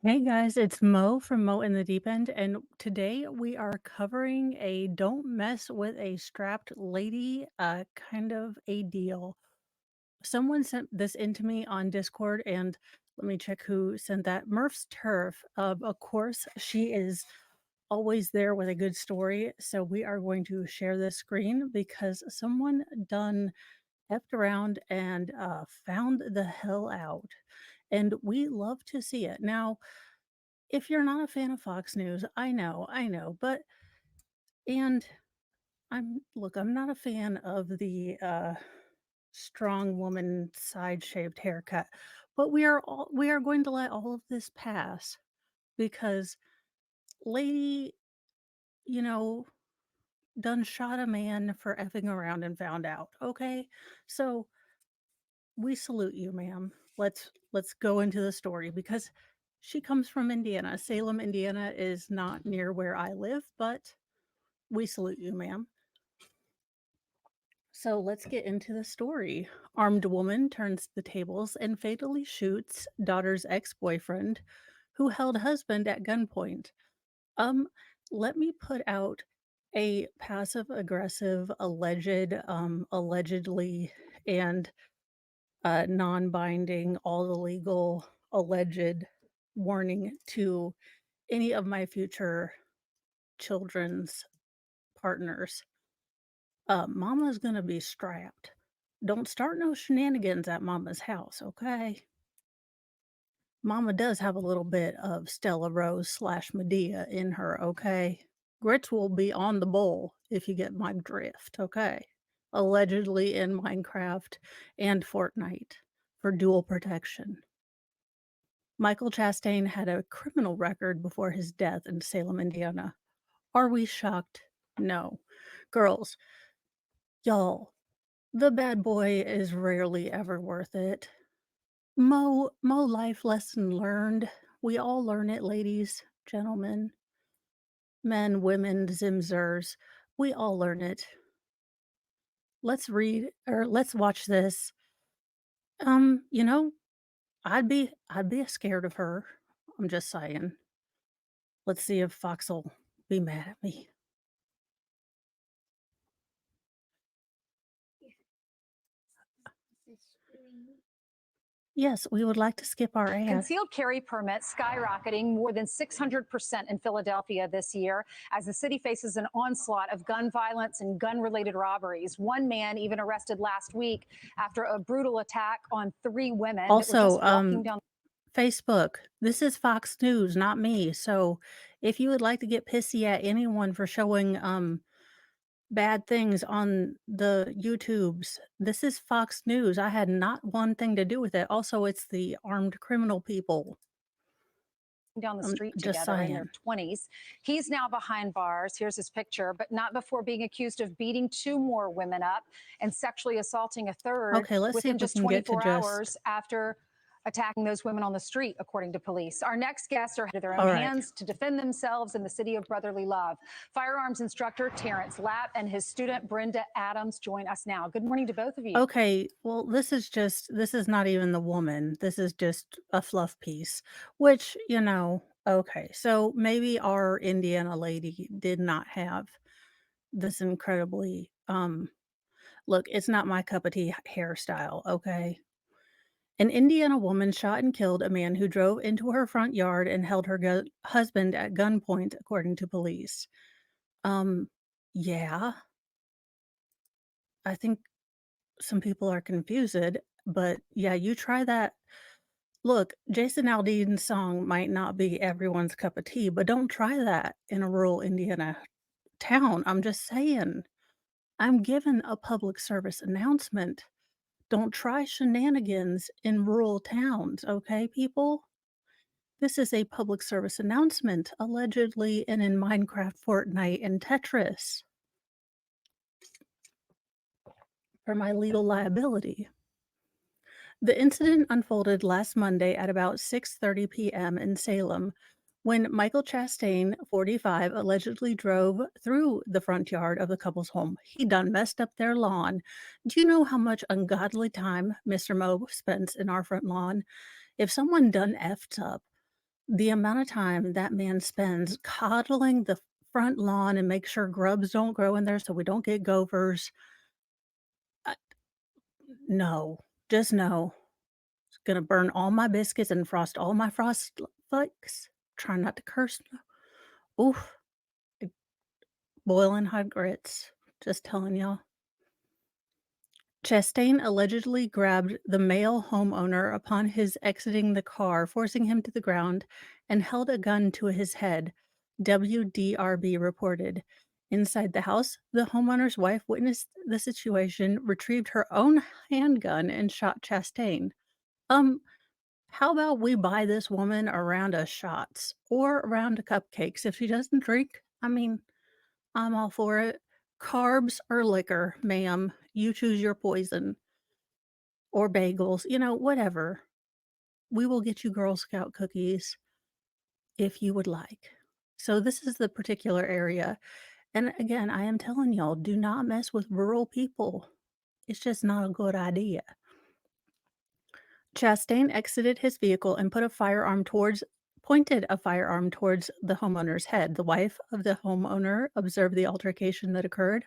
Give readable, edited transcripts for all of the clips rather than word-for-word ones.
Hey guys, it's Mo from Mo in the Deep End, and today we are covering a don't mess with a strapped lady kind of a deal. Someone sent this into me on Discord, and let me check who sent that. Murph's Turf. Of course, she is always there with a good story. So we are going to share this screen because someone done effed around and found the hell out. And we love to see it. Now, if you're not a fan of Fox News, I know, but and I'm not a fan of the, strong woman side-shaved haircut, but we are going to let all of this pass because lady, you know, done shot a man for effing around and found out, okay? So, we salute you, ma'am. Let's go into the story because she comes from Indiana. Salem, Indiana is not near where I live, but we salute you, ma'am. So let's get into the story. Armed woman turns the tables and fatally shoots daughter's ex-boyfriend who held husband at gunpoint. Um, Let me put out a passive aggressive allegedly and non-binding all the legal alleged warning to any of my future children's partners. Mama's gonna be strapped. Don't start no shenanigans at mama's house, okay? Mama does have a little bit of Stella Rose slash Medea in her, okay? Grits will be on the bowl if you get my drift, okay? Allegedly in Minecraft and Fortnite for dual protection. Michael Chastain had a criminal record before his death in Salem, Indiana. Are we shocked? No. Girls, y'all, the bad boy is rarely ever worth it. Mo life lesson learned. We all learn it, ladies, gentlemen, men, women, zimzers. We all learn it. Let's watch this. You know, I'd be scared of her. I'm just saying. Let's see if Fox'll be mad at me. Yes, we would like to skip our ad. Concealed carry permits skyrocketing more than 600% in Philadelphia this year as the city faces an onslaught of gun violence and gun-related robberies. One man even arrested last week after a brutal attack on three women that were Also, just walking down. Facebook, this is Fox News, not me. So if you would like to get pissy at anyone for showing bad things on the YouTubes, this is Fox News. I had not one thing to do with it. Also, it's the armed criminal people. Down the I'm street just together in their saying. 20s. He's now behind bars. Here's his picture, but not before being accused of beating two more women up and sexually assaulting a third Okay, let's see within if we just can get to 24 just hours after attacking those women on the street, according to police. Our next guests are to their own all right. hands to defend themselves in the city of brotherly love. Firearms instructor Terrence Lapp and his student Brenda Adams join us now. Good morning to both of you. Okay, well, this is not even the woman. This is just a fluff piece, which, okay. So maybe our Indiana lady did not have this incredibly look, it's not my cup of tea hairstyle, okay? An Indiana woman shot and killed a man who drove into her front yard and held her husband at gunpoint, according to police. Um, yeah, I think some people are confused, but yeah, you try that. Look, Jason Aldean's song might not be everyone's cup of tea, but don't try that in a rural Indiana town. I'm just saying. I'm giving a public service announcement. Don't try shenanigans in rural towns, okay, people? This is a public service announcement, allegedly and in Minecraft, Fortnite, and Tetris for my legal liability. The incident unfolded last Monday at about 6:30 p.m. in Salem when Michael Chastain, 45, allegedly drove through the front yard of the couple's home. He done messed up their lawn. Do you know how much ungodly time Mr. Moe spends in our front lawn? If someone done effed up The amount of time that man spends coddling the front lawn and make sure grubs don't grow in there so we don't get gophers. Uh, no, just no. It's gonna burn all my biscuits and frost all my frost flakes. Try not to curse. Oof, like boiling hot grits. Just telling y'all. Chastain allegedly grabbed the male homeowner upon his exiting the car, forcing him to the ground, and held a gun to his head, WDRB reported. Inside the house, the homeowner's wife witnessed the situation, retrieved her own handgun, and shot Chastain. Um, how about we buy this woman a round of shots or a round of cupcakes if she doesn't drink? I mean, I'm all for it. Carbs or liquor, ma'am, you choose your poison. Or bagels, whatever. We will get you Girl Scout cookies if you would like. So this is the particular area, and again, I am telling y'all, do not mess with rural people. It's just not a good idea. Chastain exited his vehicle and pointed a firearm towards the homeowner's head. The wife of the homeowner observed the altercation that occurred,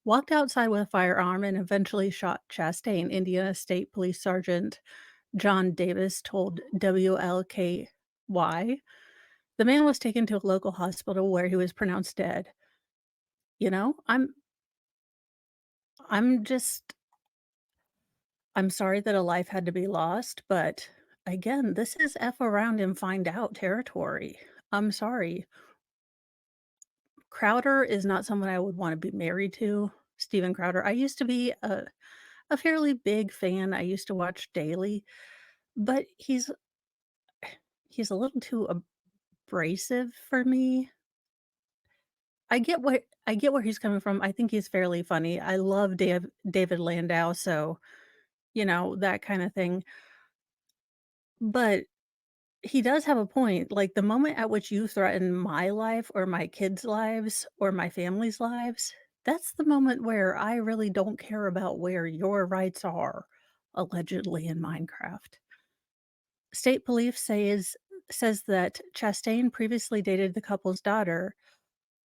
walked outside with a firearm, and eventually shot Chastain. Indiana State Police Sergeant John Davis told WLKY. The man was taken to a local hospital where he was pronounced dead. You know, I'm just I'm sorry that a life had to be lost, but again, this is F around and find out territory. I'm sorry. Crowder is not someone I would wanna be married to, Steven Crowder. I used to be a fairly big fan. I used to watch daily, but he's a little too abrasive for me. I get where he's coming from. I think he's fairly funny. I love David Landau, so, that kinda thing. But he does have a point, like, the moment at which you threaten my life or my kids' lives or my family's lives, that's the moment where I really don't care about where your rights are, allegedly in Minecraft. State police says that Chastain previously dated the couple's daughter,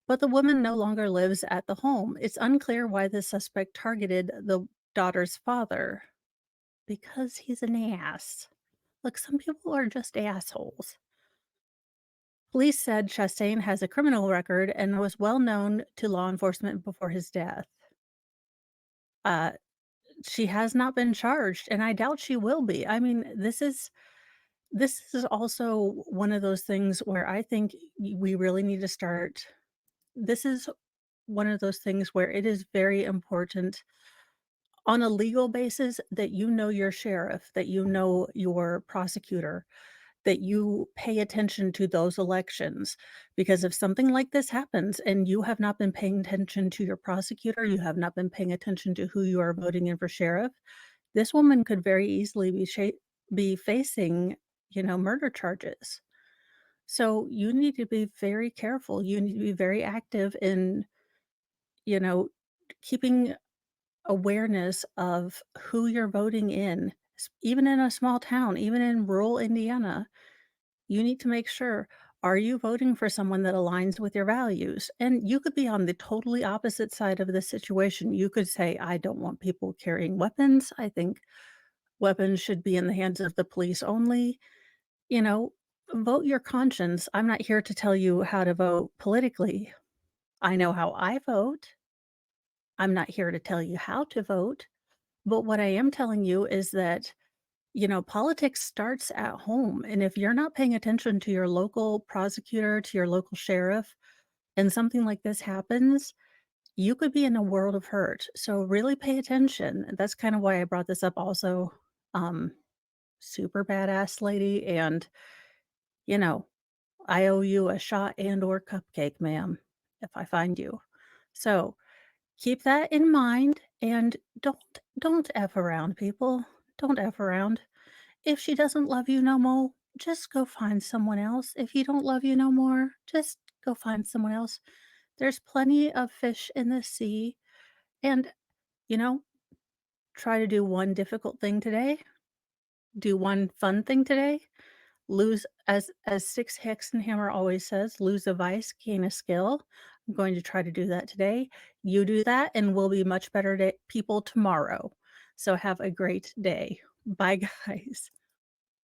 but the woman no longer lives at the home. It's unclear why the suspect targeted the daughter's father. Because he's an ass. Look, some people are just assholes. Police said Chastain has a criminal record and was well known to law enforcement before his death. Uh, she has not been charged, and I doubt she will be. I mean, this is also one of those things where I think we really need to start. This is one of those things where it is very important on a legal basis that you know your sheriff, that you know your prosecutor, that you pay attention to those elections. Because if something like this happens and you have not been paying attention to your prosecutor, you have not been paying attention to who you are voting in for sheriff, this woman could very easily be facing, murder charges. So you need to be very careful. You need to be very active in, you know, keeping awareness of who you're voting in, even in a small town, even in rural Indiana. You need to make sure, are you voting for someone that aligns with your values? And you could be on the totally opposite side of the situation. You could say, I don't want people carrying weapons. I think weapons should be in the hands of the police only. You know, vote your conscience. I'm not here to tell you how to vote politically. I know how I vote. I'm not here to tell you how to vote. But what I am telling you is that, politics starts at home. And if you're not paying attention to your local prosecutor, to your local sheriff, and something like this happens, you could be in a world of hurt. So really pay attention. That's kind of why I brought this up also. Um, Super badass lady. And, you know, I owe you a shot and or cupcake, ma'am, if I find you. So keep that in mind and don't F around, people. Don't F around. If she doesn't love you no more, just go find someone else. If you don't love you no more, just go find someone else. There's plenty of fish in the sea. And, you know, try to do one difficult thing today, do one fun thing today. Lose as Six Hexenhammer always says, "Lose a vice, gain a skill." I'm going to try to do that today. You do that, and we'll be much better people tomorrow. So have a great day. Bye, guys.